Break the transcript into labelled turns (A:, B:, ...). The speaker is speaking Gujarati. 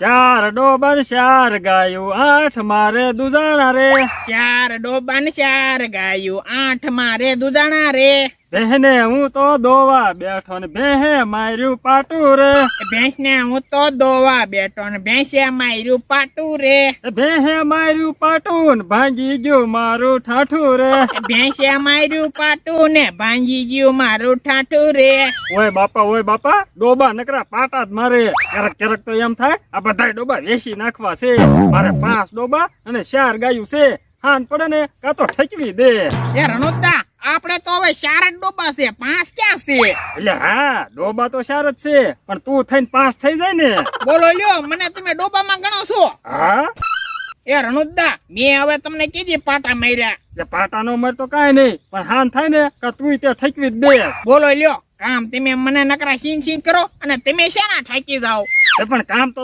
A: ચાર ડોબા ને ચાર ગાયું, 8 મારે દુજાણા રે.
B: 4 ડોબા ને 4 ગાયું, 8 મારે દુજાણા રે.
A: બહેને હું તો દોવા બેઠો ને બેહે માર્યું પાટું રે.
B: ભેંસને હું તો દોવા બેઠો ને ભેંસે માર્યું પાટું રે.
A: બેહે માર્યું પાટું ને ભાંજી ગયું મારું ઠાઠું રે.
B: ભેંસે માર્યું પાટું ને ભાંજી ગયું મારું ઠાઠું રે.
A: ઓય બાપા ડોબા નકરા પાટા જ મારે. ક્યારેક તો એમ થાય આ બધા ડોબા વેચી નાખવા છે. મારે 5 ડોબા અને 4 ગાયું છે. હાન પડે ને કાં તો ઠકવી દે.
B: એ રણુદા, આપણે તો હવે 4 જ ડોબા છે, 5 ક્યાં છે?
A: એટલે હા, ડોબા તો 4 જ છે, પણ તું થઈને 5 થઈ જાય ને.
B: બોલો લ્યો, મને તમે ડોબામાં ગણો છો?
A: હા,
B: એ રણુદા, મેં હવે તમને કીધી પાટા માર્યા.
A: એટલે પાટા નો મર તો કાંઈ નહીં, પણ હાન થાય ને કે તું તે ઠકવી જ દે.
B: બોલો લ્યો, કામ તમે મને નકરા સીન કરો અને તમે શેના ઠાકી જાઓ?
A: પણ કામ તો